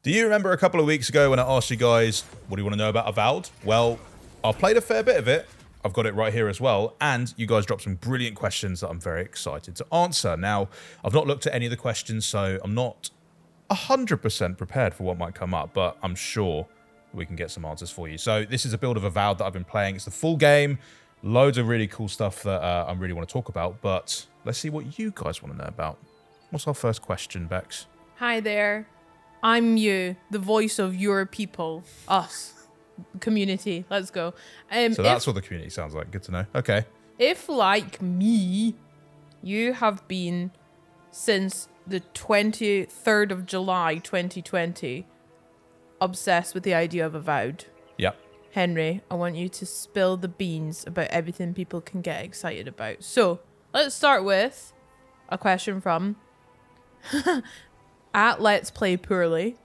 Do you remember a couple of weeks ago when I asked you guys, what do you want to know about Avowed? Well, I've played a fair bit of it. I've got it right here as well. And you guys dropped some brilliant questions that I'm very excited to answer. Now, I've not looked at any of the questions, so I'm not 100% prepared for what might come up, but I'm sure we can get some answers for you. So this is a build of Avowed that I've been playing. It's the full game. Loads of really cool stuff that I really want to talk about, but let's see what you guys want to know about. What's our first question, Bex? Hi there. I'm you, the voice of your people, us, community. Let's go. So that's what the community sounds like. Good to know. Okay. If, like me, you have been since the 23rd of July, 2020, obsessed with the idea of Avowed. Yep. Henry, I want you to spill the beans about everything people can get excited about. So, let's start with a question from at Let's Play Poorly.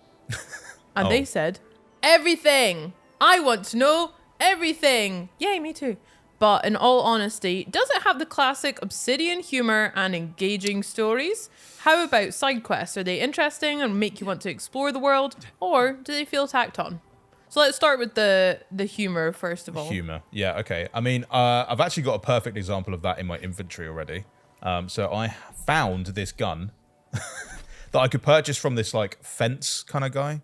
And they said, everything! I want to know everything! Yay, me too. But in all honesty, does it have the classic Obsidian humor and engaging stories? How about side quests? Are they interesting and make you want to explore the world? Or do they feel tacked on? So let's start with the humor first of all. Humor. Yeah, okay. I mean, I've actually got a perfect example of that in my inventory already. So I found this gun that I could purchase from this like fence kind of guy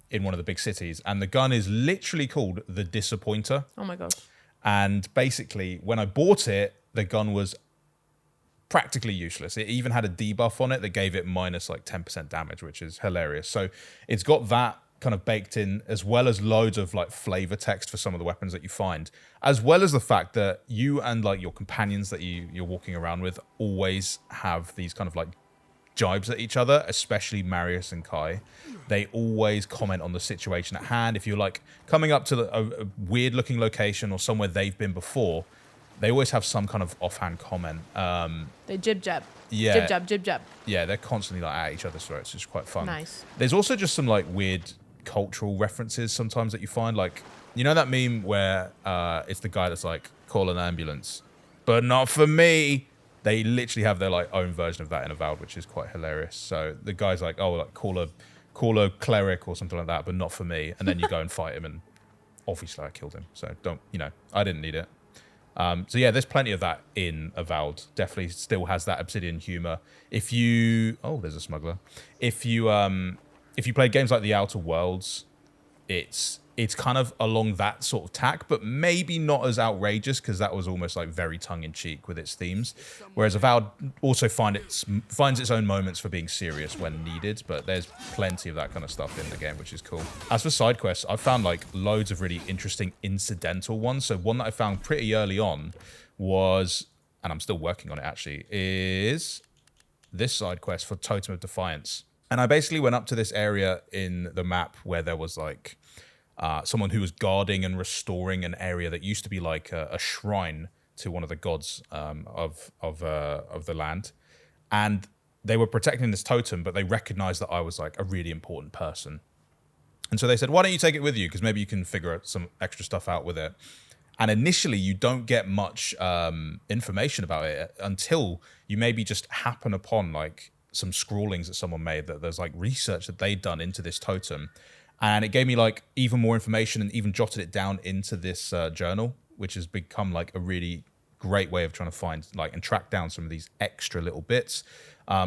in one of the big cities. And the gun is literally called the Disappointer. Oh my gosh. And basically, when I bought it, the gun was practically useless. It even had a debuff on it that gave it minus like 10% damage, which is hilarious. So it's got that kind of baked in, as well as loads of like flavor text for some of the weapons that you find, as well as the fact that you and like your companions that you're walking around with always have these kind of like jibes at each other, especially Marius and Kai. They always comment on the situation at hand. If you're like coming up to a weird looking location or somewhere they've been before, they always have some kind of offhand comment. They jib-jab. Yeah. Jib-jab, jib-jab. Yeah, they're constantly like at each other's throats. It's quite fun. Nice. There's also just some like weird cultural references sometimes that you find. Like, you know that meme where it's the guy that's like, call an ambulance, but not for me. They literally have their like own version of that in Avowed, which is quite hilarious. So the guy's like, oh, like call a cleric or something like that, but not for me. And then you go and fight him, and obviously I killed him. So don't, I didn't need it. So yeah, there's plenty of that in Avowed. Definitely still has that Obsidian humor. There's a smuggler. If you play games like The Outer Worlds, it's kind of along that sort of tack, but maybe not as outrageous, because that was almost like very tongue-in-cheek with its themes. Whereas Avowed also finds its own moments for being serious when needed, but there's plenty of that kind of stuff in the game, which is cool. As for side quests, I've found like loads of really interesting incidental ones. So one that I found pretty early on was, and I'm still working on it actually, is this side quest for Totem of Defiance. And I basically went up to this area in the map where there was like someone who was guarding and restoring an area that used to be like a shrine to one of the gods of the land, and they were protecting this totem, but they recognized that I was like a really important person, and so they said, "Why don't you take it with you? Because maybe you can figure out some extra stuff out with it." And initially, you don't get much information about it until you maybe just happen upon like some scrawlings that someone made, that there's like research that they'd done into this totem. And it gave me like even more information, and even jotted it down into this journal, which has become like a really great way of trying to find like and track down some of these extra little bits.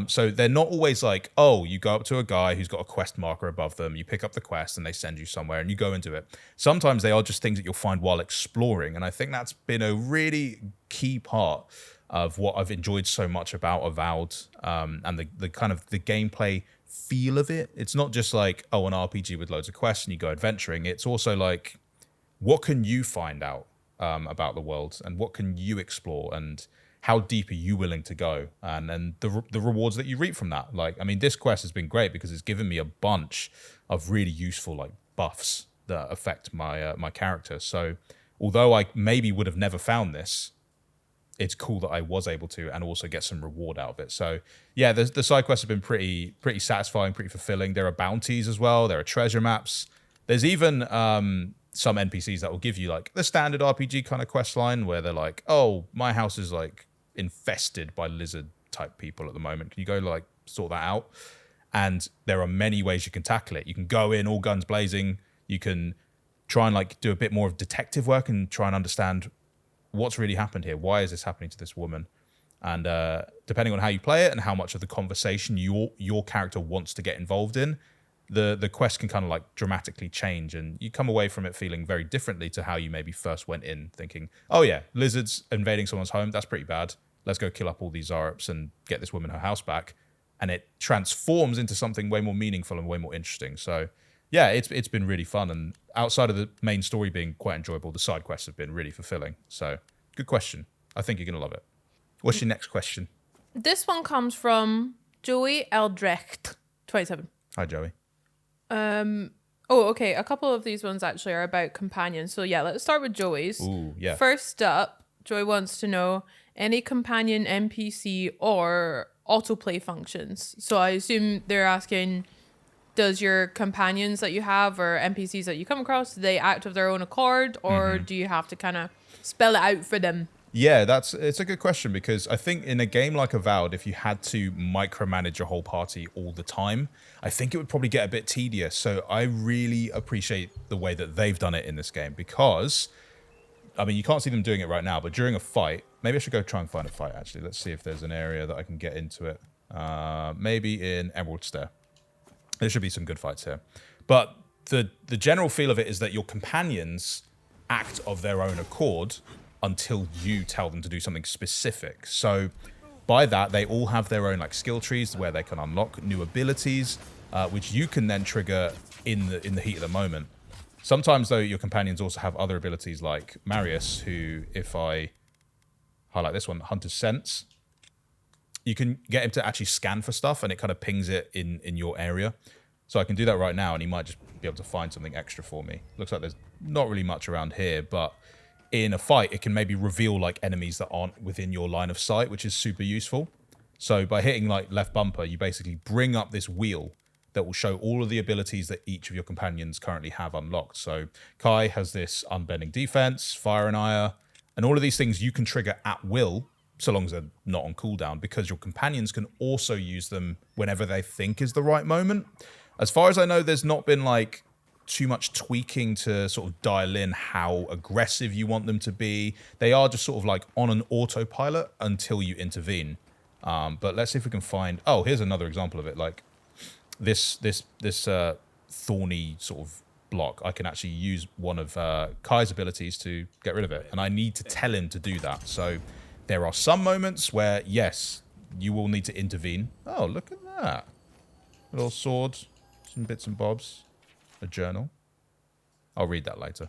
So they're not always like, oh, you go up to a guy who's got a quest marker above them, you pick up the quest and they send you somewhere and you go and do it. Sometimes they are just things that you'll find while exploring. And I think that's been a really key part of what I've enjoyed so much about Avowed, and the kind of the gameplay feel of it. It's not just like, oh, an RPG with loads of quests and you go adventuring. It's also like, what can you find out about the world, and what can you explore, and how deep are you willing to go, and the rewards that you reap from that. Like, I mean, this quest has been great because it's given me a bunch of really useful like buffs that affect my my character. So although I maybe would have never found this, it's cool that I was able to, and also get some reward out of it. So yeah, the side quests have been pretty satisfying, pretty fulfilling. There are bounties as well. There are treasure maps. There's even some NPCs that will give you like the standard RPG kind of quest line, where they're like, oh, my house is like infested by lizard type people at the moment. Can you go like sort that out? And there are many ways you can tackle it. You can go in all guns blazing. You can try and like do a bit more of detective work and try and understand what's really happened here. Why is this happening to this woman? And depending on how you play it and how much of the conversation your character wants to get involved in, the quest can kind of like dramatically change, and you come away from it feeling very differently to how you maybe first went in, thinking, oh yeah, lizards invading someone's home, that's pretty bad. Let's go kill up all these Zarops and get this woman her house back. And it transforms into something way more meaningful and way more interesting. So yeah, it's been really fun. And outside of the main story being quite enjoyable, the side quests have been really fulfilling. So good question. I think you're going to love it. What's your next question? This one comes from Joey Eldrecht, 27. Hi, Joey. Oh, okay. A couple of these ones actually are about companions. So yeah, let's start with Joey's. Ooh, yeah. First up, Joey wants to know any companion NPC or autoplay functions. So I assume they're asking, does your companions that you have or NPCs that you come across, do they act of their own accord, or do you have to kind of spell it out for them? Yeah, it's a good question, because I think in a game like Avowed, if you had to micromanage your whole party all the time, I think it would probably get a bit tedious. So I really appreciate the way that they've done it in this game, because, I mean, you can't see them doing it right now, but during a fight, maybe I should go try and find a fight, actually. Let's see if there's an area that I can get into it. Maybe in Emerald Stair. There should be some good fights here. But the general feel of it is that your companions act of their own accord until you tell them to do something specific. So by that, they all have their own like skill trees where they can unlock new abilities, which you can then trigger in the heat of the moment. Sometimes, though, your companions also have other abilities like Marius, who, if I highlight this one, Hunter's Sense, you can get him to actually scan for stuff, and it kind of pings it in your area. So I can do that right now, and he might just be able to find something extra for me. Looks like there's not really much around here, but in a fight, it can maybe reveal like enemies that aren't within your line of sight, which is super useful. So by hitting like left bumper, you basically bring up this wheel that will show all of the abilities that each of your companions currently have unlocked. So Kai has this unbending defense, fire and ire, and all of these things you can trigger at will, so long as they're not on cooldown, because your companions can also use them whenever they think is the right moment. As far as I know, there's not been like too much tweaking to sort of dial in how aggressive you want them to be. They are just sort of like on an autopilot until you intervene. But let's see if we can find... Oh, here's another example of it. Like this thorny sort of block. I can actually use one of Kai's abilities to get rid of it. And I need to tell him to do that. So there are some moments where, yes, you will need to intervene. Oh, look at that. A little sword, some bits and bobs. A journal. I'll read that later.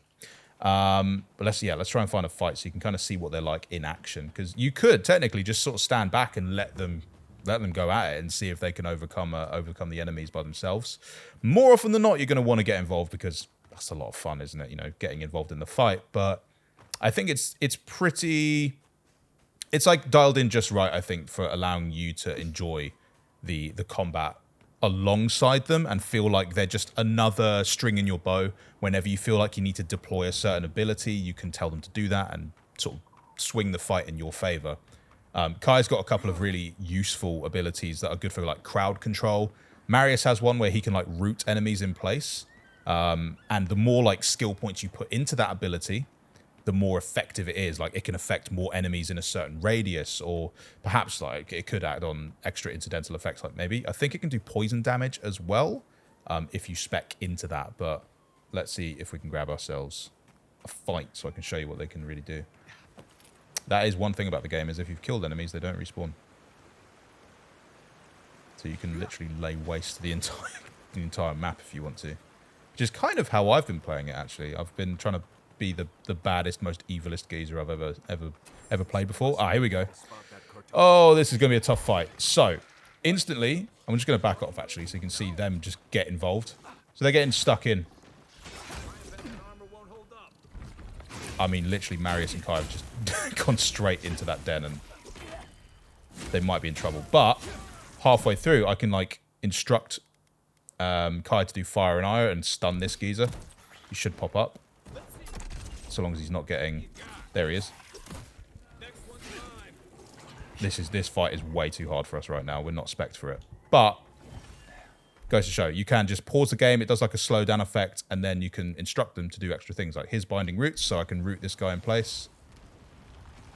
But let's try and find a fight so you can kind of see what they're like in action. Because you could technically just sort of stand back and let them go at it and see if they can overcome the enemies by themselves. More often than not, you're going to want to get involved, because that's a lot of fun, isn't it? You know, getting involved in the fight. But I think it's like dialed in just right, I think, for allowing you to enjoy the combat alongside them and feel like they're just another string in your bow. Whenever you feel like you need to deploy a certain ability, you can tell them to do that and sort of swing the fight in your favor. Kai's got a couple of really useful abilities that are good for like crowd control. Marius has one where he can like root enemies in place. And the more like skill points you put into that ability, the more effective it is. Like it can affect more enemies in a certain radius, or perhaps like it could add on extra incidental effects. Like maybe I think it can do poison damage as well if you spec into that. But let's see if we can grab ourselves a fight so I can show you what they can really do. That is one thing about the game, is if you've killed enemies, they don't respawn. So you can literally lay waste to the entire map if you want to. Which is kind of how I've been playing it, actually. I've been trying to be the baddest, most evilest geezer I've ever played before. Ah, here we go. Oh, this is going to be a tough fight. So, instantly, I'm just going to back off, actually, so you can see them just get involved. So they're getting stuck in. I mean, literally, Marius and Kai have just gone straight into that den, and they might be in trouble. But halfway through, I can, like, instruct Kai to do fire and ire and stun this geezer. He should pop up. So long as he's not getting... There he is. This fight is way too hard for us right now. We're not spec'd for it. But goes to show you can just pause the game. It does like a slow down effect, and then you can instruct them to do extra things like his binding roots, so I can root this guy in place.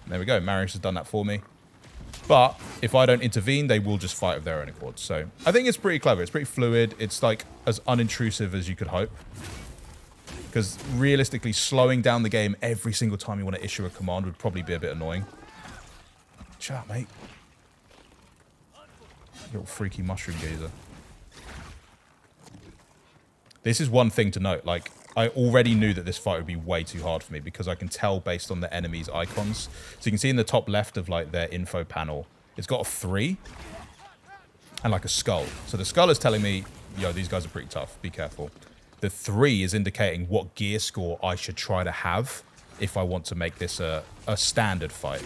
And there we go. Marius has done that for me. But if I don't intervene, they will just fight of their own accord. So I think it's pretty clever. It's pretty fluid. It's like as unintrusive as you could hope. Because realistically, slowing down the game every single time you want to issue a command would probably be a bit annoying. Shut up, mate. Little freaky mushroom gazer. This is one thing to note. Like, I already knew that this fight would be way too hard for me because I can tell based on the enemy's icons. So you can see in the top left of like their info panel, it's got a 3 and like a skull. So the skull is telling me, yo, these guys are pretty tough. Be careful. The 3 is indicating what gear score I should try to have if I want to make this a standard fight.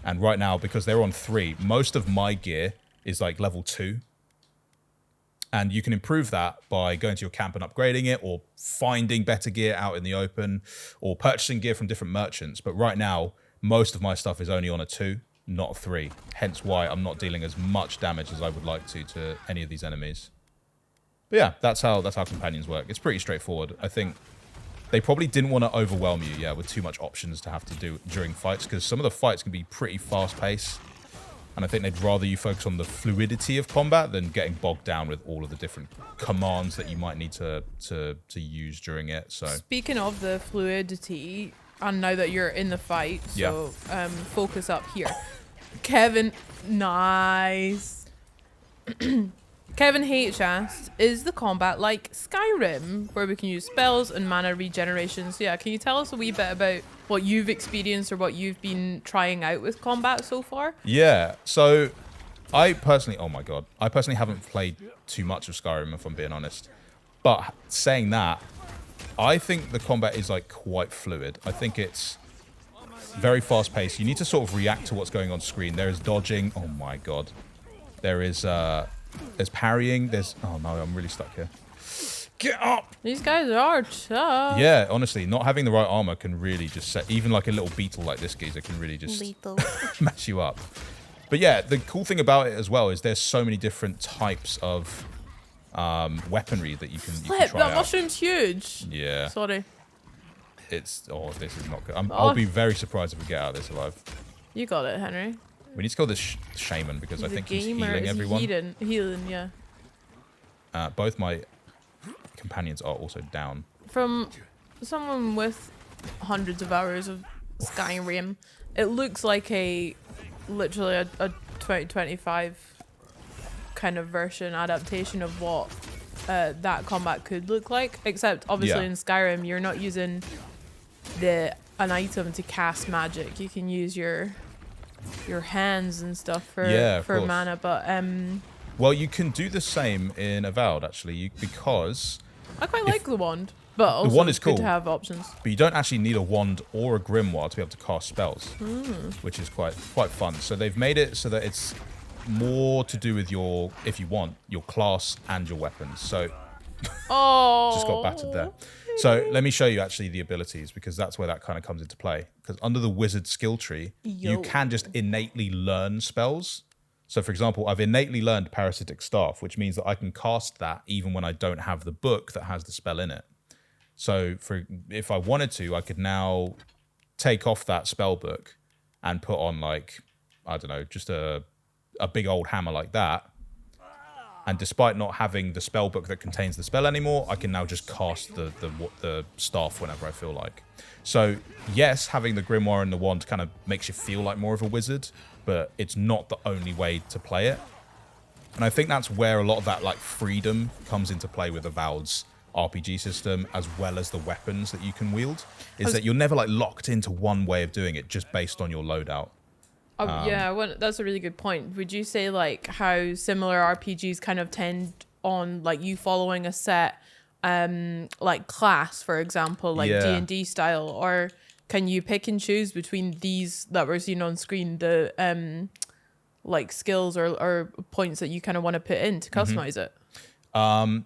And right now, because they're on 3, most of my gear is like level 2. And you can improve that by going to your camp and upgrading it, or finding better gear out in the open, or purchasing gear from different merchants. But right now, most of my stuff is only on a 2, not a 3. Hence why I'm not dealing as much damage as I would like to any of these enemies. But yeah, that's how companions work. It's pretty straightforward. I think they probably didn't want to overwhelm you, yeah, with too much options to have to do during fights, because some of the fights can be pretty fast-paced. And I think they'd rather you focus on the fluidity of combat than getting bogged down with all of the different commands that you might need to use during it. So speaking of the fluidity, and now that you're in the fight, so focus up here. Kevin, nice. Kevin H asked, is the combat like Skyrim, where we can use spells and mana regeneration? So yeah, can you tell us a wee bit about what you've experienced or what you've been trying out with combat so far? Yeah, so I personally haven't played too much of Skyrim, if I'm being honest. But saying that, I think the combat is like quite fluid. I think it's very fast paced. You need to sort of react to what's going on screen. There is dodging. Oh my god. There's parrying. Oh no, I'm really stuck here. Get up! These guys are tough. Yeah, honestly, not having the right armor can really just set, even like a little beetle like this geezer can really just mess you up. But yeah, the cool thing about it as well is there's so many different types of weaponry that you can try that out. mushroom's huge. Yeah. Sorry. This is not good. I'll be very surprised if we get out of this alive. You got it, Henry. We need to kill this shaman because I think he's healing everyone. Healing, yeah. Both my companions are also down. From someone with hundreds of hours of Skyrim, it looks like literally a 2025 kind of version adaptation of what that combat could look like. Except obviously in Skyrim, you're not using an item to cast magic. You can use your hands and stuff for mana, but well, you can do the same in Avowed actually, because I quite like the wand, but also the wand is good cool to have options. But you don't actually need a wand or a grimoire to be able to cast spells, which is quite fun. So they've made it so that it's more to do with your, if you want, your class and your weapons. So just got battered there. So let me show you actually the abilities, because that's where that kind of comes into play. Because under the wizard skill tree, you can just innately learn spells. So for example, I've innately learned Parasitic Staff, which means that I can cast that even when I don't have the book that has the spell in it. So if I wanted to, I could now take off that spell book and put on like, I don't know, just a big old hammer like that. And despite not having the spell book that contains the spell anymore, I can now just cast the staff whenever I feel like. So yes, having the grimoire and the wand kind of makes you feel like more of a wizard, but it's not the only way to play it. And I think that's where a lot of that like freedom comes into play with Avowed's RPG system, as well as the weapons that you can wield, is that you're never like locked into one way of doing it just based on your loadout. That's a really good point. Would you say like how similar RPGs kind of tend on like you following a set like class, for example, like D&D style, or can you pick and choose between these that we're seeing on screen, the like skills or points that you kind of want to put in to customize it?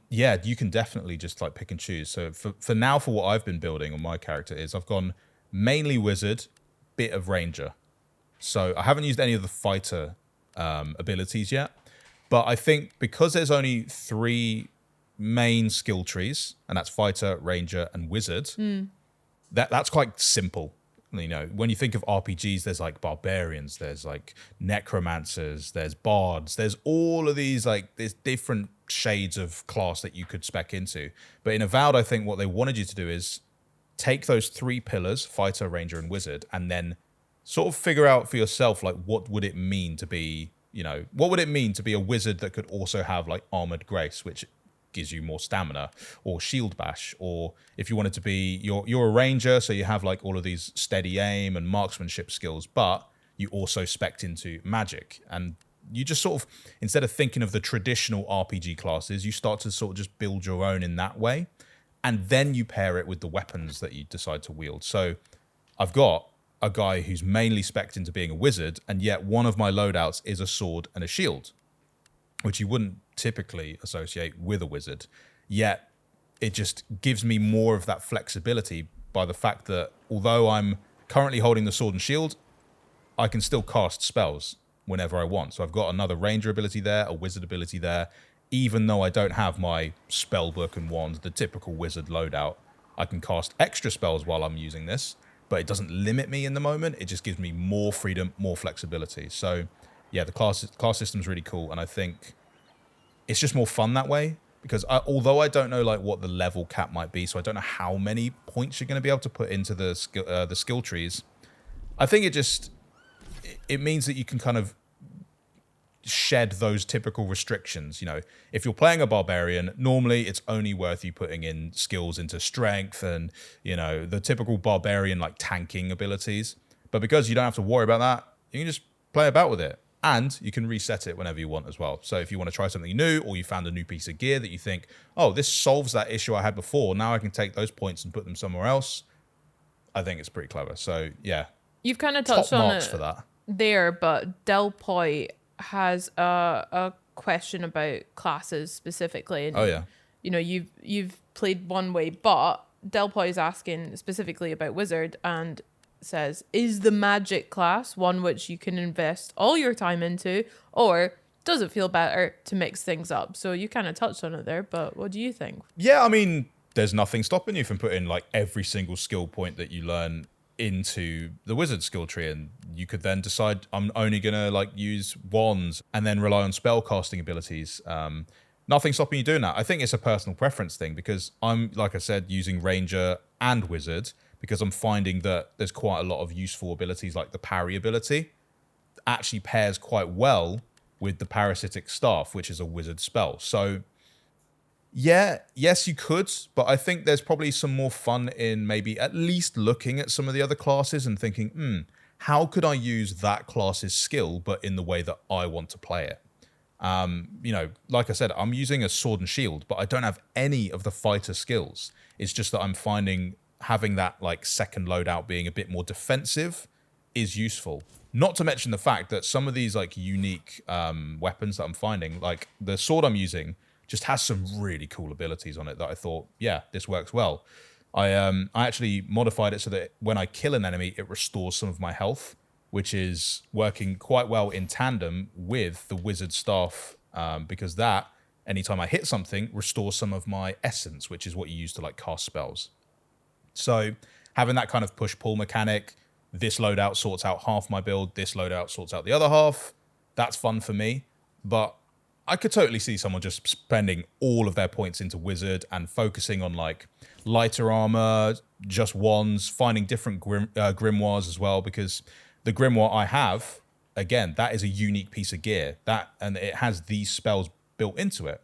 Yeah, you can definitely just like pick and choose. So for now, for what I've been building on my character is I've gone mainly wizard, bit of ranger. So I haven't used any of the fighter abilities yet, But I think because there's only 3 main skill trees, and that's fighter, ranger, and wizard, that's quite simple. You know, when you think of RPGs, there's like barbarians, there's like necromancers, there's bards, there's all of these, like, there's different shades of class that you could spec into. But in Avowed, I think what they wanted you to do is take those 3 pillars, fighter, ranger, and wizard, and then sort of figure out for yourself, like, what would it mean to be, you know, what would it mean to be a wizard that could also have like armored grace, which gives you more stamina, or shield bash, or if you wanted to be, you're a ranger, so you have like all of these steady aim and marksmanship skills, but you also spec'd into magic. And you just sort of, instead of thinking of the traditional RPG classes, you start to sort of just build your own in that way. And then you pair it with the weapons that you decide to wield. So I've got a guy who's mainly spec'd into being a wizard, and yet one of my loadouts is a sword and a shield, which you wouldn't typically associate with a wizard. Yet it just gives me more of that flexibility by the fact that although I'm currently holding the sword and shield, I can still cast spells whenever I want. So I've got another ranger ability there, a wizard ability there, even though I don't have my spell book and wand, the typical wizard loadout. I can cast extra spells while I'm using this, but it doesn't limit me in the moment. It just gives me more freedom, more flexibility. So yeah, the class system is really cool, and I think it's just more fun that way, because although I don't know like what the level cap might be, so I don't know how many points you're going to be able to put into the skill trees, I think it means that you can kind of shed those typical restrictions. You know, if you're playing a barbarian, normally it's only worth you putting in skills into strength and, you know, the typical barbarian like tanking abilities. But because you don't have to worry about that, you can just play about with it. And you can reset it whenever you want as well. So if you want to try something new, or you found a new piece of gear that you think, oh, this solves that issue I had before, now I can take those points and put them somewhere else, I think it's pretty clever. So yeah. You've kind of touched on it for that there, but Del Poi has a question about classes specifically. And, oh yeah. You know, you've played one way, but Del Poi is asking specifically about wizard and says, is the magic class one which you can invest all your time into, or does it feel better to mix things up? So you kind of touched on it there, but what do you think? Yeah, I mean, there's nothing stopping you from putting like every single skill point that you learn into the wizard skill tree, and you could then decide, I'm only gonna like use wands and then rely on spell casting abilities. Nothing stopping you doing that. I think it's a personal preference thing, because I'm, like I said, using ranger and wizard because I'm finding that there's quite a lot of useful abilities, like the parry ability actually pairs quite well with the parasitic staff, which is a wizard spell. So yeah, yes, you could, but I think there's probably some more fun in maybe at least looking at some of the other classes and thinking, how could I use that class's skill, but in the way that I want to play it? You know, like I said, I'm using a sword and shield, but I don't have any of the fighter skills. It's just that I'm finding having that like second loadout being a bit more defensive is useful. Not to mention the fact that some of these like unique weapons that I'm finding, like the sword I'm using, just has some really cool abilities on it that I thought, yeah, this works well. I actually modified it so that when I kill an enemy, it restores some of my health, which is working quite well in tandem with the wizard staff, because that, anytime I hit something, restores some of my essence, which is what you use to like cast spells. So having that kind of push-pull mechanic, this loadout sorts out half my build, this loadout sorts out the other half, that's fun for me. But I could totally see someone just spending all of their points into wizard and focusing on like lighter armor, just wands, finding different grimoires as well, because the grimoire I have, again, that is a unique piece of gear, and it has these spells built into it.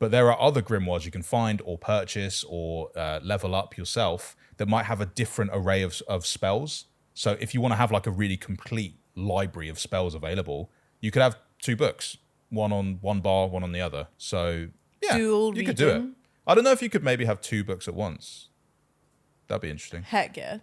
But there are other grimoires you can find or purchase or level up yourself that might have a different array of spells. So if you want to have like a really complete library of spells available, you could have 2 books, one on one bar, one on the other. So yeah, Dual you could do it. I don't know if you could maybe have 2 books at once. That'd be interesting. Heck yeah.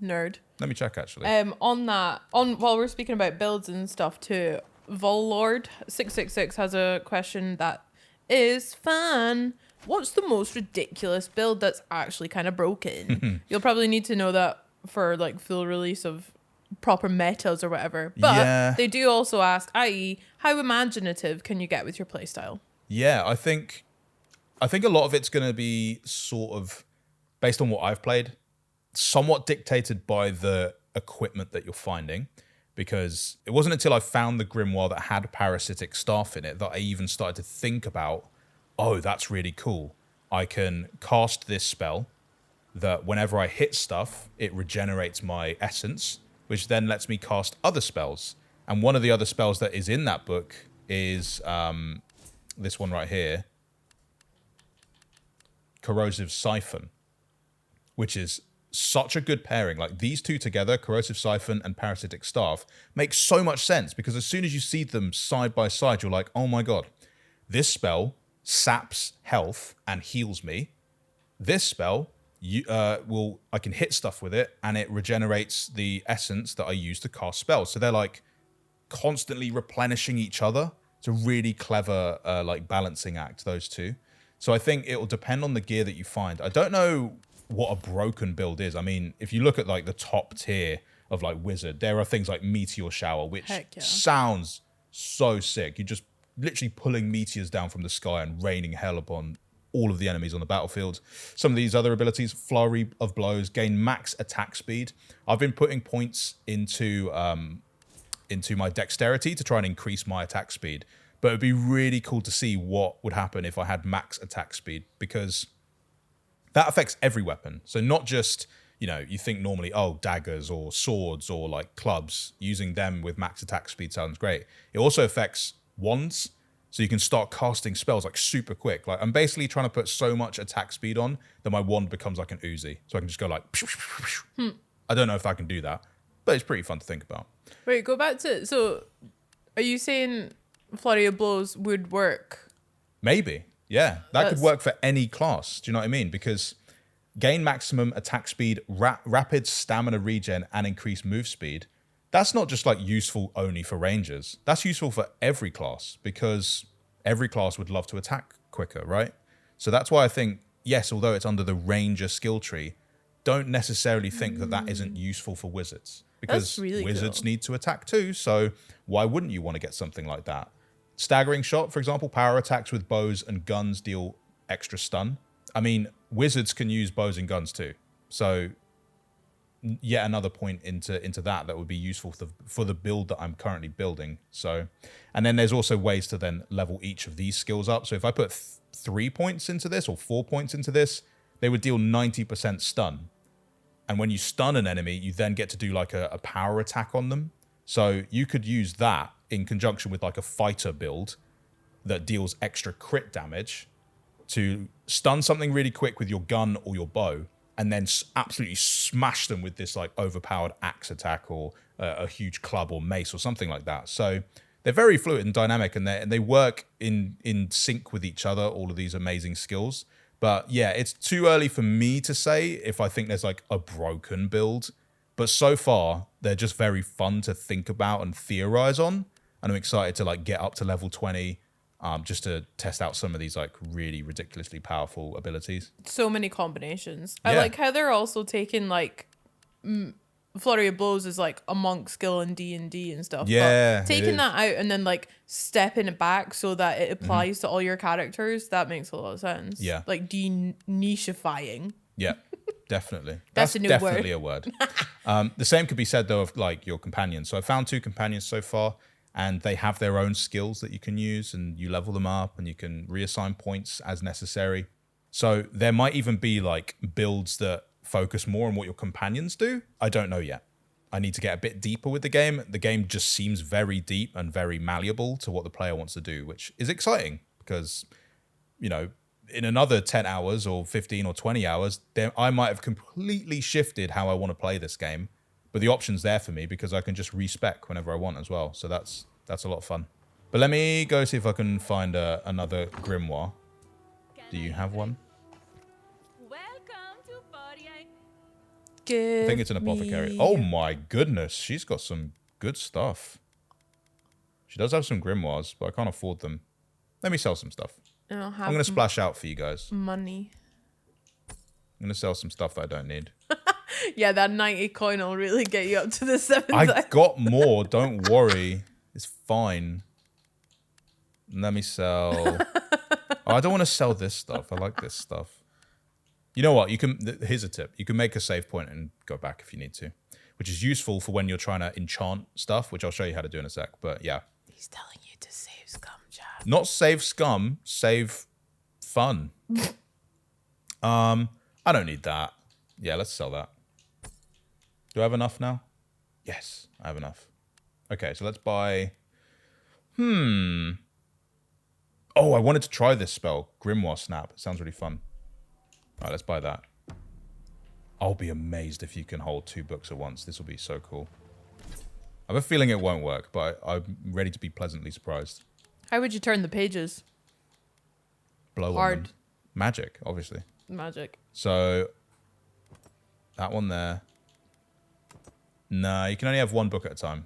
Nerd. Let me check actually. While we're speaking about builds and stuff too, Vollord 666 has a question that is fun. What's the most ridiculous build that's actually kind of broken? You'll probably need to know that for like full release of proper metas or whatever. But Yeah. they do also ask, i.e., how imaginative can you get with your playstyle? Yeah, I think a lot of it's going to be sort of based on what I've played, somewhat dictated by the equipment that you're finding, because it wasn't until I found the grimoire that had parasitic staff in it that I even started to think about, oh, that's really cool. I can cast this spell that whenever I hit stuff, it regenerates my essence, which then lets me cast other spells. And one of the other spells that is in that book is this one right here, Corrosive Siphon, which is such a good pairing. Like these two together, Corrosive Siphon and Parasitic Staff, make so much sense because as soon as you see them side by side, you're like, oh my god, this spell saps health and heals me. This spell, I can hit stuff with it and it regenerates the essence that I use to cast spells. So they're like constantly replenishing each other. It's a really clever like balancing act, those two. So I think it will depend on the gear that you find. I don't know what a broken build is. I mean, if you look at like the top tier of like Wizard, there are things like Meteor Shower, which sounds so sick. You're just literally pulling meteors down from the sky and raining hell upon all of the enemies on the battlefield. Some of these other abilities, Flurry of Blows, gain max attack speed. I've been putting points into my dexterity to try and increase my attack speed. But it'd be really cool to see what would happen if I had max attack speed, because that affects every weapon. So not just, you think normally, oh, daggers or swords or like clubs, using them with max attack speed sounds great. It also affects wands. So you can start casting spells like super quick. Like I'm basically trying to put so much attack speed on that my wand becomes like an Uzi. So I can just go like, I don't know if I can do that, but it's pretty fun to think about. Wait, go back to, so are you saying Flurry of Blows would work? Maybe. Yeah, that could work for any class. Do you know what I mean? Because gain maximum attack speed, rapid stamina regen, and increased move speed. That's not just like useful only for rangers. That's useful for every class because every class would love to attack quicker, right? So that's why I think, yes, although it's under the ranger skill tree, don't necessarily think that isn't useful for wizards, because really wizards need to attack too. So why wouldn't you want to get something like that? Staggering Shot, for example, power attacks with bows and guns deal extra stun. I mean, wizards can use bows and guns too. So yet another point into that would be useful for the build that I'm currently building. So, and then there's also ways to then level each of these skills up. So if I put 3 points into this or 4 points into this, they would deal 90% stun. And when you stun an enemy, you then get to do like a power attack on them. So you could use that in conjunction with like a fighter build that deals extra crit damage to stun something really quick with your gun or your bow, and then absolutely smash them with this like overpowered axe attack or a huge club or mace or something like that. So they're very fluid and dynamic, and they work in sync with each other, all of these amazing skills. But yeah, it's too early for me to say if I think there's like a broken build. But so far, they're just very fun to think about and theorize on. And I'm excited to like get up to level 20 just to test out some of these like really ridiculously powerful abilities. So many combinations. Yeah. I like how they're also taking like Flurry of Blows is like a monk skill in D&D and stuff. Yeah, but taking that out and then like stepping it back so that it applies to all your characters, that makes a lot of sense. Yeah. Like de-nichifying. Yeah, definitely. That's a new definitely a word. The same could be said though of like your companions. So I found 2 companions so far, and they have their own skills that you can use, and you level them up and you can reassign points as necessary. So there might even be like builds that focus more on what your companions do. I don't know yet. I need to get a bit deeper with the game. The game just seems very deep and very malleable to what the player wants to do, which is exciting because, in another 10 hours or 15 or 20 hours, I might have completely shifted how I want to play this game. But the option's there for me because I can just respec whenever I want as well. So that's a lot of fun. But let me go see if I can find another grimoire. Do you have one? Welcome to 48. I think it's an apothecary. Oh my goodness, she's got some good stuff. She does have some grimoires, but I can't afford them. Let me sell some stuff. I'm going to splash out for you guys. Money. I'm going to sell some stuff that I don't need. Yeah, that 90 coin will really get you up to the 7,000. I've got more. Don't worry. It's fine. Let me sell. Oh, I don't want to sell this stuff. I like this stuff. You know what? You can. Here's a tip. You can make a save point and go back if you need to, which is useful for when you're trying to enchant stuff, which I'll show you how to do in a sec. But yeah. He's telling you to save scum, Chad. Not save scum, save fun. I don't need that. Yeah, let's sell that. Do I have enough now? Yes, I have enough. Okay, so let's buy... Oh, I wanted to try this spell. Grimoire Snap. It sounds really fun. All right, let's buy that. I'll be amazed if you can hold 2 books at once. This will be so cool. I have a feeling it won't work, but I'm ready to be pleasantly surprised. How would you turn the pages? Blow Hard. on them. Magic, obviously. Magic. So, that one there. Nah, you can only have 1 book at a time.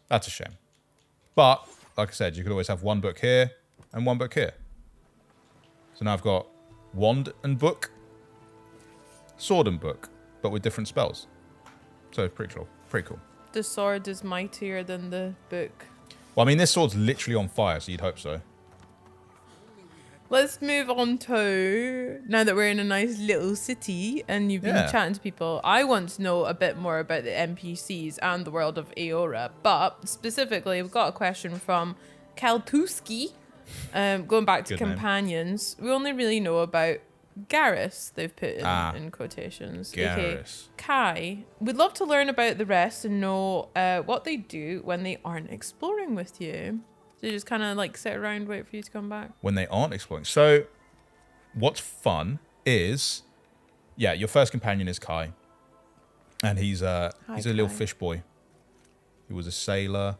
That's a shame. But, like I said, you could always have 1 book here and 1 book here. So now I've got wand and book, sword and book, but with different spells. So it's pretty cool. Pretty cool. The sword is mightier than the book. Well, I mean, this sword's literally on fire, so you'd hope so. Let's move on to, now that we're in a nice little city and you've been chatting to people, I want to know a bit more about the NPCs and the world of Aora. But specifically, we've got a question from Kaltuski, going back to Good name. companions. We only really know about Garrus, they've put in quotations. Garrus. Kai. We'd love to learn about the rest and know what they do when they aren't exploring with you. So you just kind of like sit around, wait for you to come back? When they aren't exploring. So, what's fun is, yeah, your first companion is Kai. And he's a little Kai. fish boy. He was a sailor.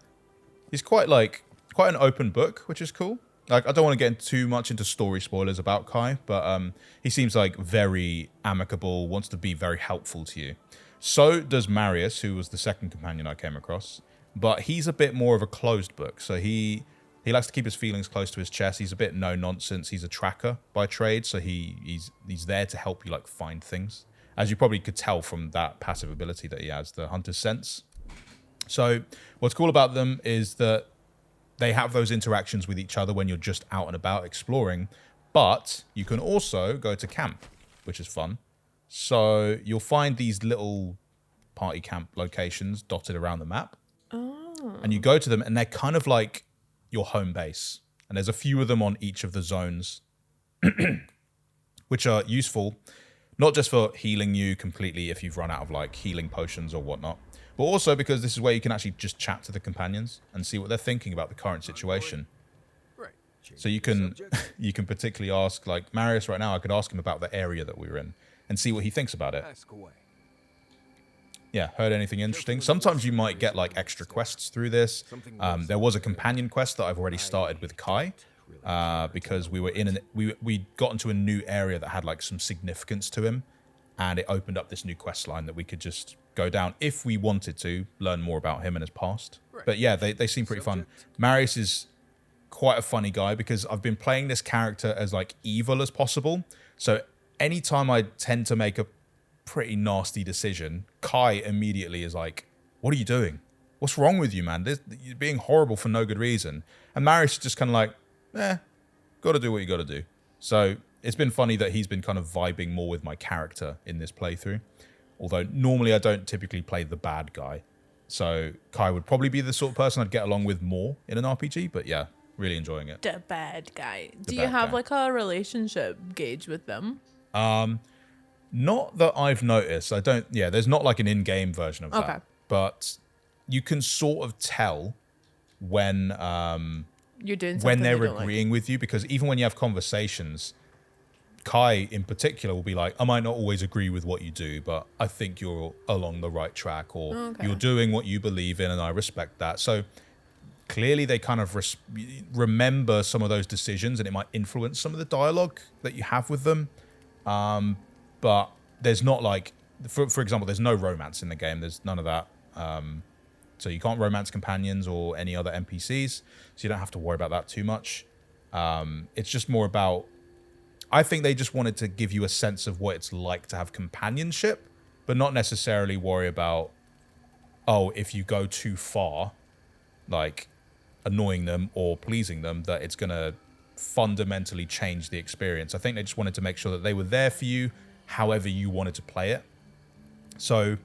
He's quite an open book, which is cool. Like, I don't want to get too much into story spoilers about Kai, but he seems like very amicable, wants to be very helpful to you. So does Marius, who was the second companion I came across. But he's a bit more of a closed book. So he likes to keep his feelings close to his chest. He's a bit no nonsense. He's a tracker by trade, so he's there to help you like find things. As you probably could tell from that passive ability that he has, the Hunter's Sense. So what's cool about them is that they have those interactions with each other when you're just out and about exploring, but you can also go to camp, which is fun. So you'll find these little party camp locations dotted around the map. Oh. And you go to them and they're kind of like your home base. And there's a few of them on each of the zones, which are useful, not just for healing you completely if you've run out of like healing potions or whatnot, but also because this is where you can actually just chat to the companions and see what they're thinking about the current situation. So you can particularly ask, like Marius right now, I could ask him about the area that we were in and see what he thinks about it. Yeah, heard anything interesting? Sometimes you might get like extra quests through this. There was a companion quest that I've already started with Kai because we were we got into a new area that had like some significance to him, and it opened up this new quest line that we could just go down if we wanted to learn more about him and his past. But yeah, they seem pretty fun. Marius is quite a funny guy because I've been playing this character as like evil as possible. So anytime I tend to make a pretty nasty decision, Kai immediately is like, what are you doing? What's wrong with you, man? You're being horrible for no good reason. And Marius is just kind of like, gotta do what you gotta do. So it's been funny that he's been kind of vibing more with my character in this playthrough. Although normally I don't typically play the bad guy. So Kai would probably be the sort of person I'd get along with more in an RPG, but yeah, really enjoying it. The bad guy. Do you have like a relationship gauge with them? Not that I've noticed. There's not like an in-game version of that. But you can sort of tell when you're doing something when they're agreeing with you, because even when you have conversations, Kai in particular will be like, I might not always agree with what you do, but I think you're along the right track, or you're doing what you believe in and I respect that. So clearly they kind of remember some of those decisions, and it might influence some of the dialogue that you have with them. But there's not like, for example, there's no romance in the game. There's none of that. So you can't romance companions or any other NPCs. So you don't have to worry about that too much. It's just more about, I think they just wanted to give you a sense of what it's like to have companionship, but not necessarily worry about, oh, if you go too far, like annoying them or pleasing them, that it's going to fundamentally change the experience. I think they just wanted to make sure that they were there for you however you wanted to play it. So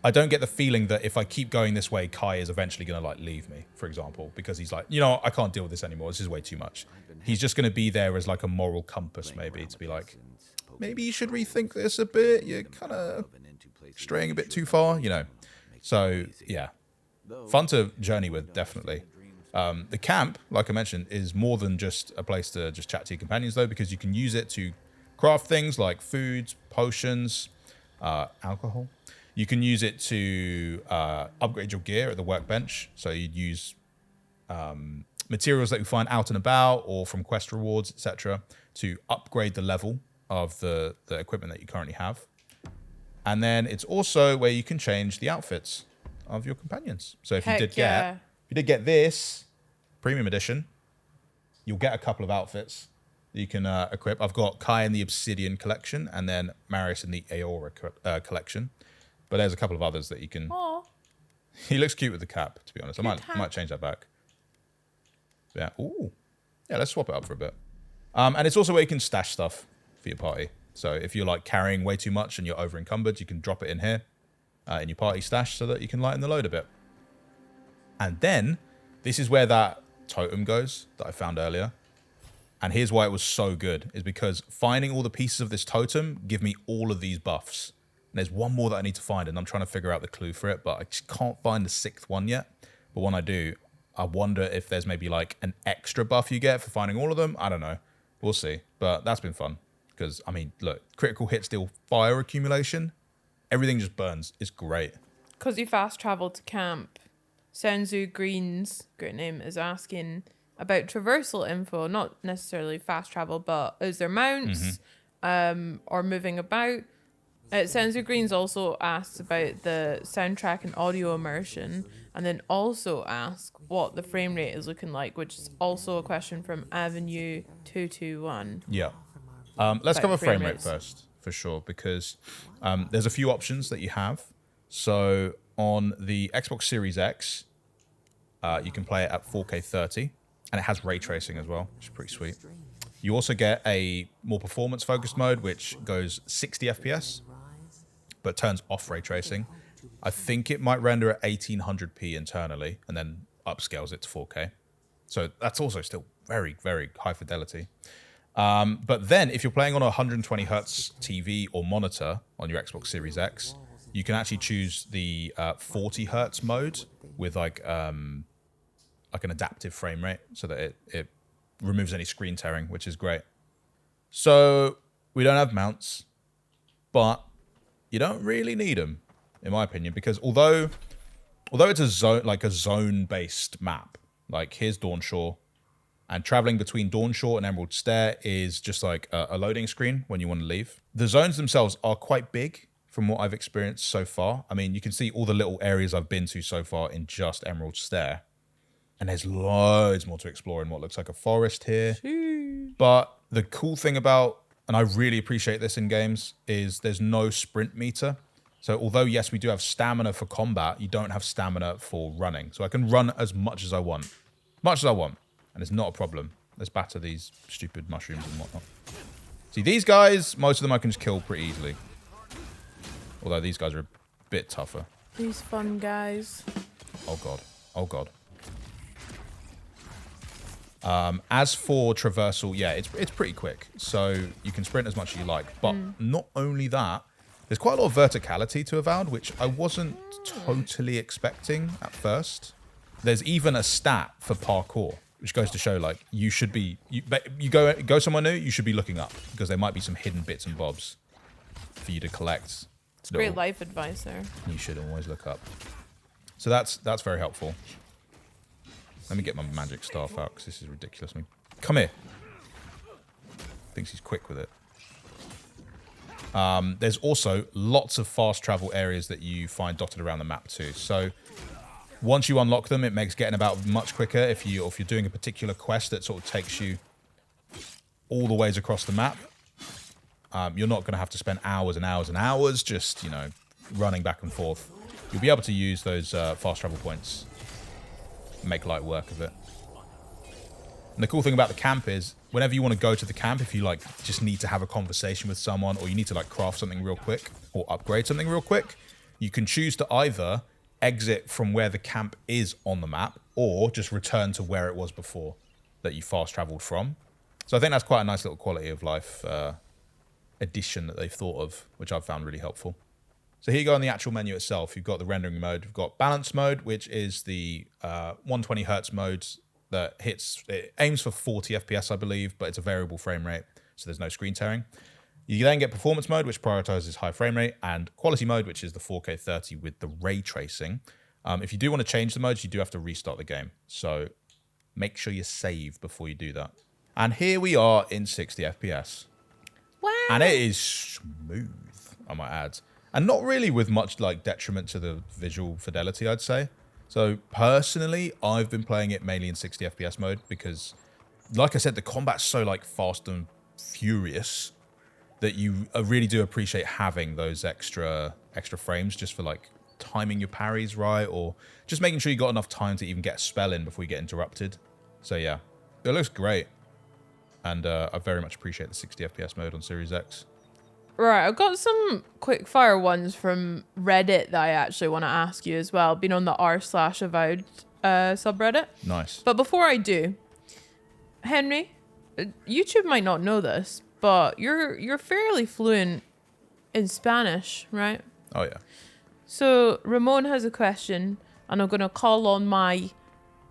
I don't get the feeling that if I keep going this way, Kai is eventually going to like leave me, for example, because he's like, you know, I can't deal with this anymore. This is way too much. He's just going to be there as like a moral compass, maybe, to be like, maybe you should rethink this a bit. You're kind of straying a bit too far, you know. So yeah, fun to journey with, definitely. The camp, like I mentioned, is more than just a place to just chat to your companions, though, because you can use it to craft things like foods, potions, alcohol. You can use it to upgrade your gear at the workbench. So you'd use materials that you find out and about or from quest rewards, etc., to upgrade the level of the equipment that you currently have. And then it's also where you can change the outfits of your companions. So if you did get this premium edition, you'll get a couple of outfits that you can equip. I've got Kai in the Obsidian collection and then Marius in the Aora collection. But there's a couple of others that you can... Aww. He looks cute with the cap, to be honest. I might change that back. Yeah. Ooh. Yeah, let's swap it up for a bit. And it's also where you can stash stuff for your party. So if you're like carrying way too much and you're over encumbered, you can drop it in here in your party stash so that you can lighten the load a bit. And then this is where that totem goes that I found earlier. And here's why it was so good, is because finding all the pieces of this totem give me all of these buffs. And there's one more that I need to find, and I'm trying to figure out the clue for it, but I just can't find the 6th one yet. But when I do, I wonder if there's maybe like an extra buff you get for finding all of them. I don't know. We'll see. But that's been fun. Because, I mean, look, critical hit steal fire accumulation. Everything just burns. It's great. Because you fast travel to camp. Senzu Green's, great name, is asking about traversal info. Not necessarily fast travel, but is there mounts or moving about? Senzu Green's also asked about the soundtrack and audio immersion, and then also asked what the frame rate is looking like, which is also a question from Avenue 221. Yeah. Let's cover frame rate first, for sure, because there's a few options that you have. So on the Xbox Series X, you can play it at 4K 30, and it has ray tracing as well, which is pretty sweet. You also get a more performance-focused mode, which goes 60 FPS, but turns off ray tracing. I think it might render at 1800p internally, and then upscales it to 4K. So that's also still very, very high fidelity. But then if you're playing on a 120 hertz TV or monitor on your Xbox Series X, you can actually choose the 40 hertz mode with like an adaptive frame rate so that it removes any screen tearing, which is great. So we don't have mounts, but you don't really need them, in my opinion, because although it's a zone-based map, like here's Dawnshore, and traveling between Dawnshore and Emerald Stair is just like a loading screen when you want to leave. The zones themselves are quite big from what I've experienced so far. I mean, you can see all the little areas I've been to so far in just Emerald Stair. And there's loads more to explore in what looks like a forest here. But the cool thing about, and I really appreciate this in games, is there's no sprint meter. So although, yes, we do have stamina for combat, you don't have stamina for running. So I can run as much as I want. And it's not a problem. Let's batter these stupid mushrooms and whatnot. See, these guys, most of them I can just kill pretty easily. Although these guys are a bit tougher. These fun guys. Oh, God. Oh, God. As for traversal, yeah, it's pretty quick. So you can sprint as much as you like. But not only that, there's quite a lot of verticality to Avowed, which I wasn't totally expecting at first. There's even a stat for parkour, which goes to show, like, you should be... You go somewhere new, you should be looking up, because there might be some hidden bits and bobs for you to collect. It's great life advice there. You should always look up. So that's very helpful. Let me get my magic staff out, because this is ridiculous. Come here. Thinks he's quick with it. There's also lots of fast travel areas that you find dotted around the map too. So once you unlock them, it makes getting about much quicker if you're doing a particular quest that sort of takes you all the ways across the map. you're not going to have to spend hours and hours and hours just, you know, running back and forth. You'll be able to use those fast travel points, make light work of it. And the cool thing about the camp is, whenever you want to go to the camp, if you like just need to have a conversation with someone, or you need to like craft something real quick, or upgrade something real quick, you can choose to either exit from where the camp is on the map, or just return to where it was before that you fast traveled from. So I think that's quite a nice little quality of life addition that they've thought of, which I've found really helpful. So here you go on the actual menu itself. You've got the rendering mode. You've got balance mode, which is the 120 hertz mode that it aims for 40 FPS, I believe, but it's a variable frame rate, so there's no screen tearing. You then get performance mode, which prioritizes high frame rate, and quality mode, which is the 4K 30 with the ray tracing. If you do want to change the modes, you do have to restart the game. So make sure you save before you do that. And here we are in 60 FPS. Wow. And it is smooth, I might add. And not really with much like detriment to the visual fidelity, I'd say. So personally, I've been playing it mainly in 60 FPS mode because, like I said, the combat's so like fast and furious that you really do appreciate having those extra frames just for like timing your parries right, or just making sure you got enough time to even get a spell in before you get interrupted. So yeah, it looks great. And I very much appreciate the 60 FPS mode on Series X. Right, I've got some quick fire ones from Reddit that I actually want to ask you as well. Been on the r/Avowed subreddit. Nice. But before I do, Henry, YouTube might not know this, but you're fairly fluent in Spanish, right? Oh yeah. So Ramon has a question, and I'm gonna call on my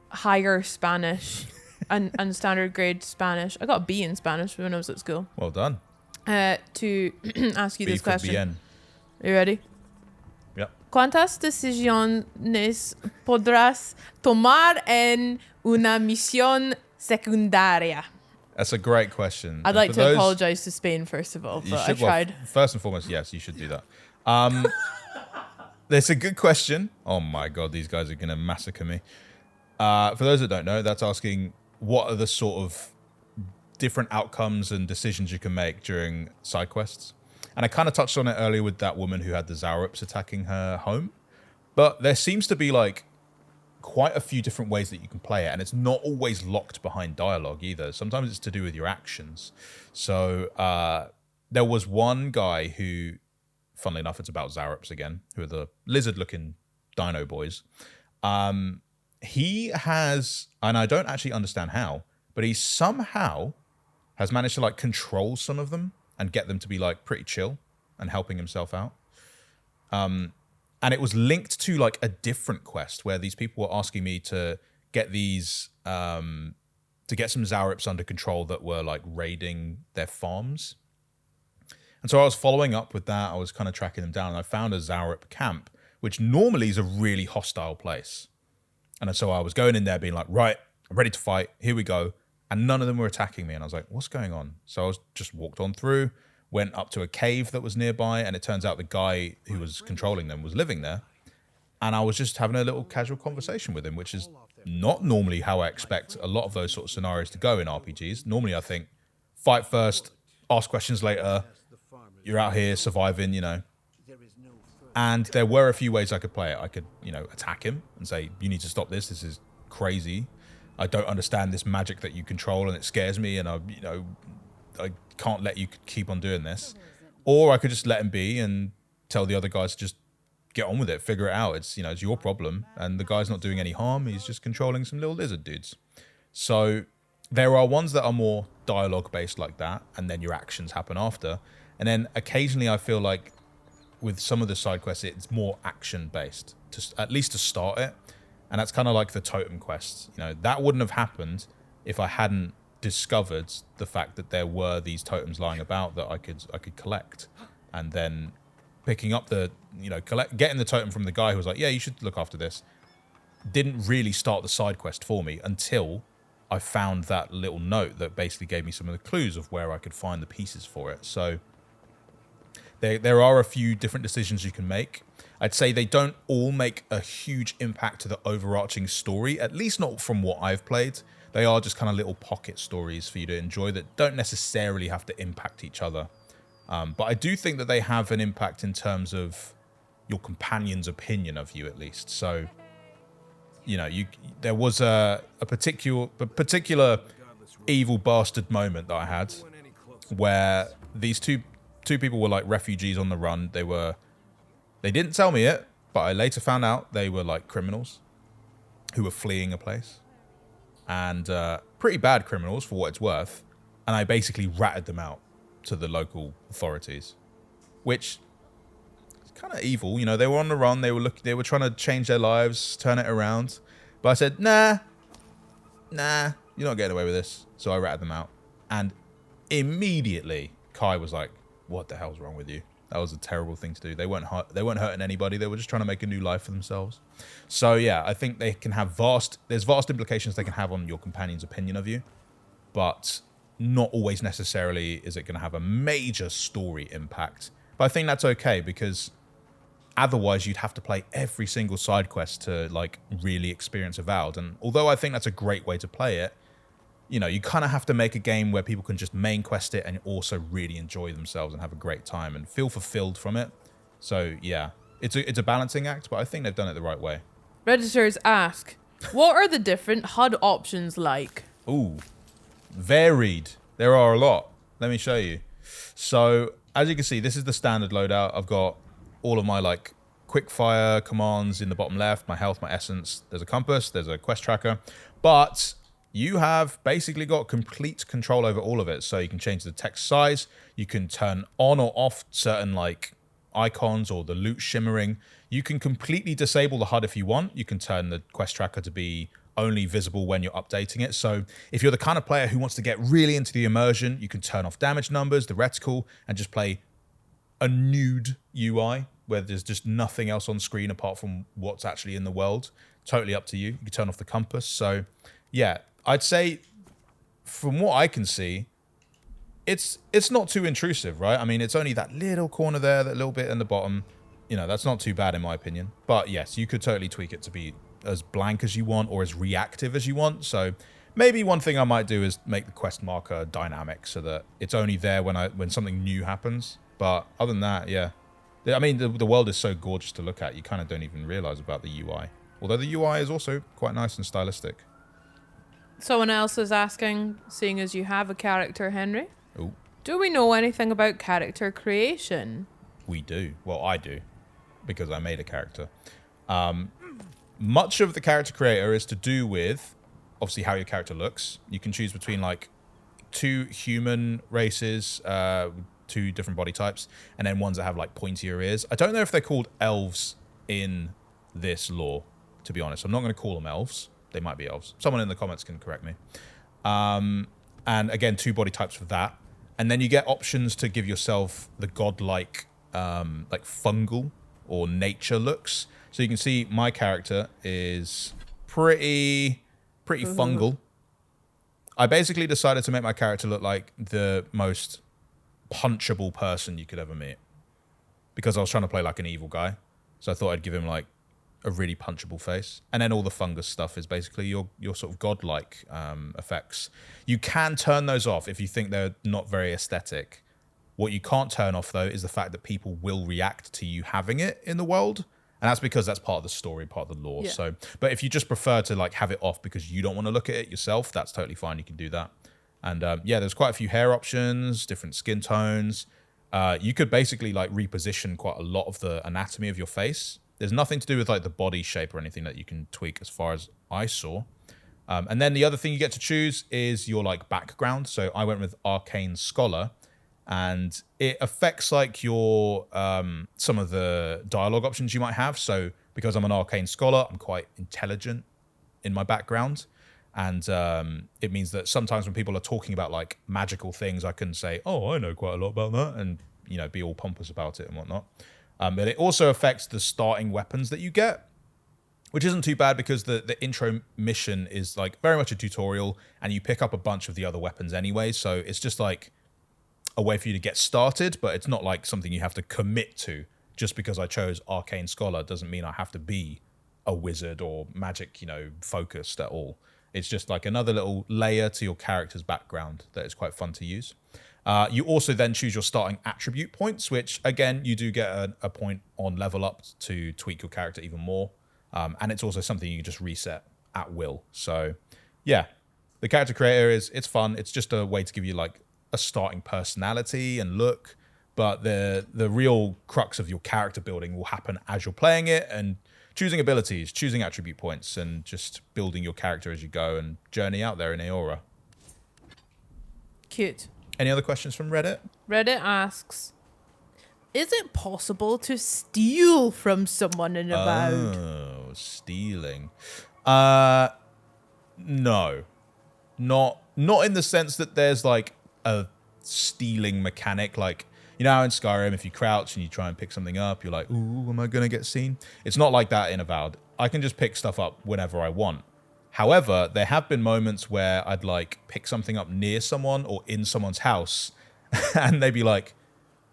higher Spanish and standard grade Spanish. I got a B in Spanish when I was at school. Well done. To ask you B this for question. bien. Are you ready? Yep. ¿Cuántas decisiones podrás tomar en una misión secundaria? That's a great question. I'd like to apologize to Spain, first of all, but I tried. Well, first and foremost, yes, you should do that. That's a good question. Oh my God, these guys are going to massacre me. For those that don't know, that's asking what are the sort of different outcomes and decisions you can make during side quests. And I kind of touched on it earlier with that woman who had the Zaurups attacking her home. But there seems to be like quite a few different ways that you can play it, and it's not always locked behind dialogue either. Sometimes it's to do with your actions. So there was one guy who, funnily enough, it's about Zaurups again, who are the lizard-looking dino boys. He has, and I don't actually understand how, but he somehow has managed to like control some of them and get them to be like pretty chill and helping himself out. And it was linked to like a different quest where these people were asking me to get these, to get some Zaurups under control that were like raiding their farms. And so I was following up with that. I was kind of tracking them down, and I found a Zaurup camp, which normally is a really hostile place. And so I was going in there being like, right, I'm ready to fight. Here we go. And none of them were attacking me. And I was like, what's going on? So I was just walked on through, went up to a cave that was nearby. And it turns out the guy who was controlling them was living there. And I was just having a little casual conversation with him, which is not normally how I expect a lot of those sort of scenarios to go in RPGs. Normally, I think fight first, ask questions later. You're out here surviving, you know. And there were a few ways I could play it. I could, you know, attack him and say, you need to stop this. This is crazy. I don't understand this magic that you control, and it scares me, and I can't let you keep on doing this. Or I could just let him be and tell the other guys to just get on with it, figure it out. It's, you know, it's your problem, and the guy's not doing any harm. He's just controlling some little lizard dudes. So there are ones that are more dialogue based like that, and then your actions happen after. And then occasionally I feel like with some of the side quests, it's more action based, at least to start it. And that's kind of like the totem quests. You know, that wouldn't have happened if I hadn't discovered the fact that there were these totems lying about that I could collect. And then picking up the, you know, getting the totem from the guy who was like, yeah, you should look after this, didn't really start the side quest for me until I found that little note that basically gave me some of the clues of where I could find the pieces for it. So there are a few different decisions you can make. I'd say they don't all make a huge impact to the overarching story, at least not from what I've played. They are just kind of little pocket stories for you to enjoy that don't necessarily have to impact each other. But I do think that they have an impact in terms of your companion's opinion of you, at least. So, you know, there was a particular evil bastard moment that I had where these two people were like refugees on the run. They didn't tell me it, but I later found out they were like criminals who were fleeing a place, and pretty bad criminals for what it's worth. And I basically ratted them out to the local authorities, which is kind of evil. You know, they were on the run. They were trying to change their lives, turn it around. But I said, nah, you're not getting away with this. So I ratted them out. And immediately Kai was like, what the hell's wrong with you? That was a terrible thing to do. They weren't hurting anybody. They were just trying to make a new life for themselves. So yeah, I think they can have there's vast implications they can have on your companion's opinion of you, but not always necessarily is it going to have a major story impact. But I think that's okay, because otherwise you'd have to play every single side quest to like really experience Avowed. And although I think that's a great way to play it, you know, you kind of have to make a game where people can just main quest it and also really enjoy themselves and have a great time and feel fulfilled from it. So yeah, it's a balancing act, but I think they've done it the right way. Redditors ask, what are the different HUD options like? Ooh, varied. There are a lot. Let me show you. So as you can see, this is the standard loadout. I've got all of my like quick fire commands in the bottom left, my health, my essence. There's a compass, there's a quest tracker, but you have basically got complete control over all of it. So you can change the text size, you can turn on or off certain like icons or the loot shimmering. You can completely disable the HUD if you want. You can turn the quest tracker to be only visible when you're updating it. So if you're the kind of player who wants to get really into the immersion, you can turn off damage numbers, the reticle, and just play a nude UI where there's just nothing else on screen apart from what's actually in the world. Totally up to you. You can turn off the compass. So yeah, I'd say from what I can see, it's not too intrusive, right? I mean, it's only that little corner there, that little bit in the bottom. You know, that's not too bad in my opinion. But yes, you could totally tweak it to be as blank as you want or as reactive as you want. So maybe one thing I might do is make the quest marker dynamic so that it's only there when something new happens. But other than that, yeah. I mean, the world is so gorgeous to look at, you kind of don't even realize about the UI. Although the UI is also quite nice and stylistic. Someone else is asking, seeing as you have a character, Henry, Ooh. do we know anything about character creation? We do. Well, I do, because I made a character. Much of the character creator is to do with, obviously, how your character looks. You can choose between, like, 2 human races, 2 different body types, and then ones that have, like, pointier ears. I don't know if they're called elves in this lore, to be honest. I'm not going to call them elves. They might be elves. Someone in the comments can correct me. And again, 2 body types for that. And then you get options to give yourself the godlike, like fungal or nature looks. So you can see my character is pretty fungal. I basically decided to make my character look like the most punchable person you could ever meet, because I was trying to play like an evil guy. So I thought I'd give him like a really punchable face. And then all the fungus stuff is basically your sort of godlike effects. You can turn those off if you think they're not very aesthetic. What you can't turn off, though, is the fact that people will react to you having it in the world. And that's because that's part of the story, part of the lore. Yeah. So, but if you just prefer to like have it off because you don't want to look at it yourself, that's totally fine. You can do that. And yeah, there's quite a few hair options, different skin tones. You could basically like reposition quite a lot of the anatomy of your face. There's nothing to do with like the body shape or anything that you can tweak as far as I saw. And then the other thing you get to choose is your like background. So I went with Arcane Scholar, and it affects like your some of the dialogue options you might have. So because I'm an Arcane Scholar, I'm quite intelligent in my background. And it means that sometimes when people are talking about like magical things, I can say, oh, I know quite a lot about that, and, you know, be all pompous about it and whatnot. But it also affects the starting weapons that you get, which isn't too bad because the intro mission is like very much a tutorial, and you pick up a bunch of the other weapons anyway. So it's just like a way for you to get started, but it's not like something you have to commit to. Just because I chose Arcane Scholar doesn't mean I have to be a wizard or magic, you know, focused at all. It's just like another little layer to your character's background that is quite fun to use. You also then choose your starting attribute points, which again, you do get a point on level up to tweak your character even more. And it's also something you can just reset at will. So yeah, the character creator it's fun. It's just a way to give you like a starting personality and look. But the real crux of your character building will happen as you're playing it and choosing abilities, choosing attribute points, and just building your character as you go and journey out there in Aora. Cute. Any other questions from Reddit? Reddit asks, is it possible to steal from someone in Avowed? Oh, stealing. No. Not in the sense that there's like a stealing mechanic. Like, you know how in Skyrim, if you crouch and you try and pick something up, you're like, ooh, am I going to get seen? It's not like that in Avowed. I can just pick stuff up whenever I want. However, there have been moments where I'd like pick something up near someone or in someone's house and they'd be like,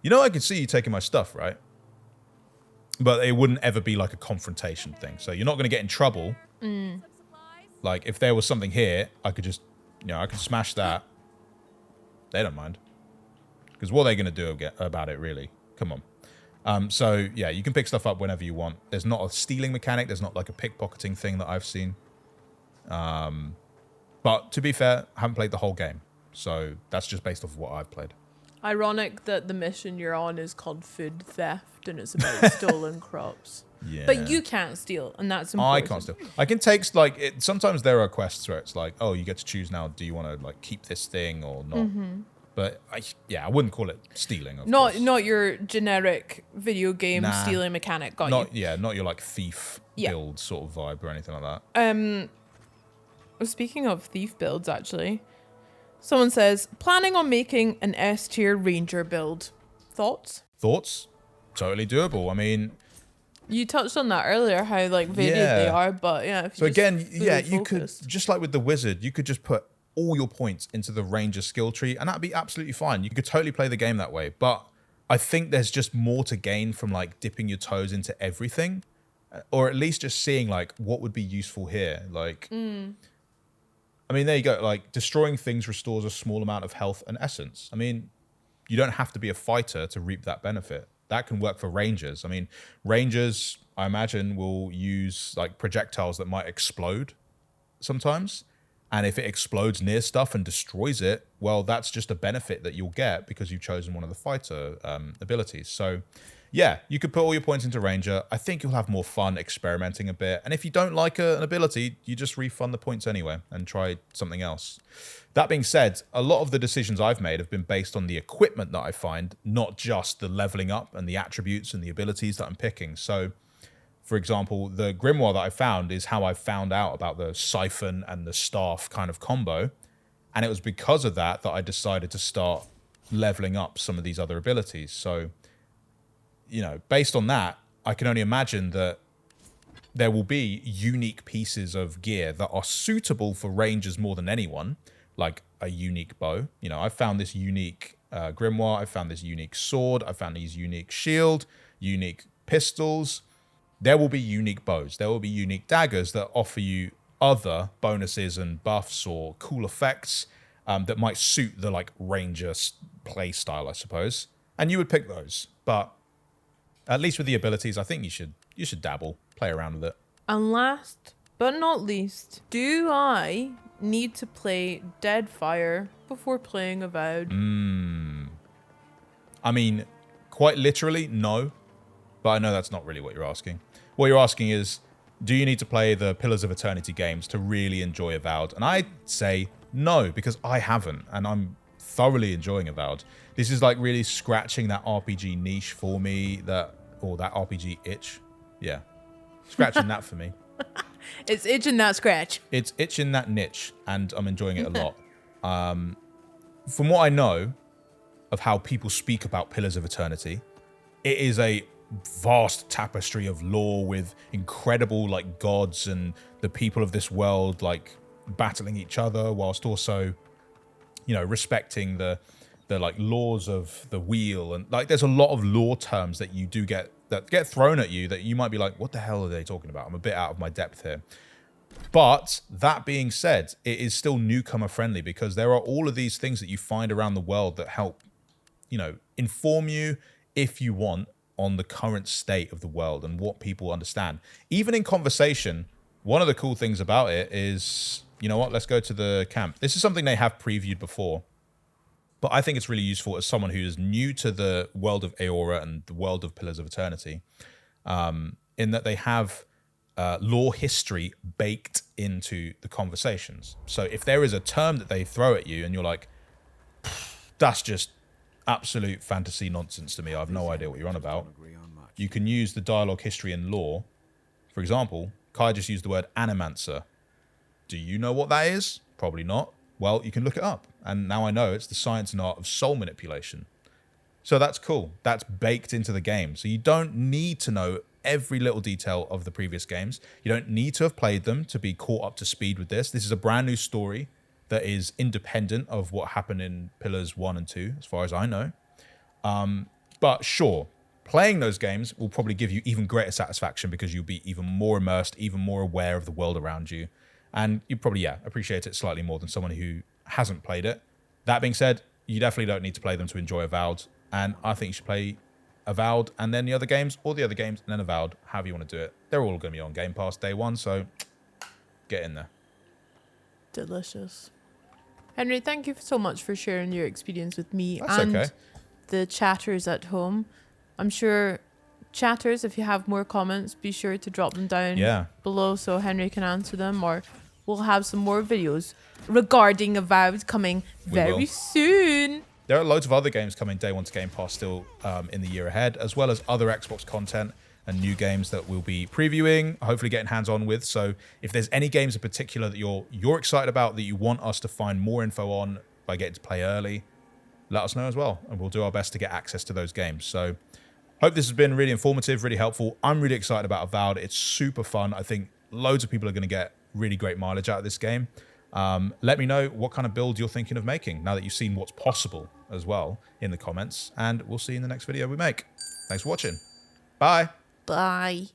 you know, I can see you taking my stuff, right? But it wouldn't ever be like a confrontation thing. So you're not going to get in trouble. Like if there was something here, I could just, I could smash that. They don't mind. Because what are they going to do about it, really? Come on. So yeah, you can pick stuff up whenever you want. There's not a stealing mechanic. There's not like a pickpocketing thing that I've seen. But to be fair, I haven't played the whole game. So that's just based off of what I've played. Ironic that the mission you're on is called food theft and it's about stolen crops. Yeah. But you can't steal, and that's important. I can't steal. I can take, like, sometimes there are quests where it's like, oh, you get to choose now, do you want to, like, keep this thing or not? But, I wouldn't call it stealing, of course. Not your generic video game stealing mechanic, Not your, like, thief build sort of vibe or anything like that. Speaking of thief builds, actually, someone says, planning on making an S-tier ranger build. Thoughts? Totally doable. I mean... You touched on that earlier, how, like, varied they are, but, yeah. If you you could, just like with the wizard, you could just put all your points into the ranger skill tree, and that'd be absolutely fine. You could totally play the game that way, but I think there's just more to gain from, like, dipping your toes into everything, or at least just seeing, like, what would be useful here. Like... I mean, there you go. Like, destroying things restores a small amount of health and essence. I mean, you don't have to be a fighter to reap that benefit. That can work for rangers. I mean, rangers, I imagine, will use, like, projectiles that might explode sometimes. And if it explodes near stuff and destroys it, well, that's just a benefit that you'll get because you've chosen one of the fighter abilities. So... yeah, you could put all your points into Ranger. I think you'll have more fun experimenting a bit. And if you don't like an ability, you just refund the points anyway and try something else. That being said, a lot of the decisions I've made have been based on the equipment that I find, not just the leveling up and the attributes and the abilities that I'm picking. So, for example, the Grimoire that I found is how I found out about the Siphon and the Staff kind of combo. And it was because of that I decided to start leveling up some of these other abilities. So... based on that, I can only imagine that there will be unique pieces of gear that are suitable for rangers more than anyone, like a unique bow. I found this unique grimoire, I found this unique sword, I found these unique shield, unique pistols. There will be unique bows. There will be unique daggers that offer you other bonuses and buffs or cool effects that might suit the, like, ranger play style, I suppose. And you would pick those, but... at least with the abilities, I think you should dabble, play around with it. And last but not least, do I need to play Deadfire before playing Avowed? I mean, quite literally, no. But I know that's not really what you're asking. What you're asking is, do you need to play the Pillars of Eternity games to really enjoy Avowed? And I'd say no, because I haven't, and I'm thoroughly enjoying Avowed. This is like really scratching that RPG niche for me, that RPG itch. Yeah. Scratching that for me. It's itching that scratch. It's itching that niche, and I'm enjoying it a lot. From what I know of how people speak about Pillars of Eternity, it is a vast tapestry of lore with incredible, like, gods and the people of this world, like, battling each other whilst also, respecting the like laws of the wheel, and like there's a lot of lore terms that you do get thrown at you that you might be like, what the hell are they talking about? I'm a bit out of my depth here. But that being said, it is still newcomer friendly because there are all of these things that you find around the world that help, you know, inform you if you want on the current state of the world and what people understand. Even in conversation, one of the cool things about it is, you know what, let's go to the camp. This is something they have previewed before, but I think it's really useful as someone who is new to the world of Aora and the world of Pillars of Eternity, in that they have lore history baked into the conversations. So if there is a term that they throw at you and you're like, that's just absolute fantasy nonsense to me, I have no idea what you're on about, you can use the dialogue history and lore. For example, Kai just used the word animancer. Do you know what that is? Probably not. Well, you can look it up. And now I know it's the science and art of soul manipulation. So that's cool. That's baked into the game. So you don't need to know every little detail of the previous games. You don't need to have played them to be caught up to speed with this. This is a brand new story that is independent of what happened in Pillars 1 and 2, as far as I know. But sure, playing those games will probably give you even greater satisfaction because you'll be even more immersed, even more aware of the world around you. And you probably, appreciate it slightly more than someone who hasn't played it. That being said, you definitely don't need to play them to enjoy Avowed. And I think you should play Avowed and then the other games, or the other games and then Avowed, however you want to do it. They're all going to be on Game Pass day one, so get in there. Delicious. Henry, thank you so much for sharing your experience with me That's and okay. the chatters at home. I'm sure chatters, if you have more comments, be sure to drop them down below so Henry can answer them, or we'll have some more videos regarding Avowed coming very soon. There are loads of other games coming day one to Game Pass still in the year ahead, as well as other Xbox content and new games that we'll be previewing, hopefully getting hands-on with. So if there's any games in particular that you're excited about, that you want us to find more info on by getting to play early, let us know as well, and we'll do our best to get access to those games. So hope this has been really informative, really helpful. I'm really excited about Avowed. It's super fun. I think loads of people are going to get really great mileage out of this game. Let me know what kind of build you're thinking of making now that you've seen what's possible as well in the comments, and we'll see you in the next video we make. Thanks for watching. Bye. Bye.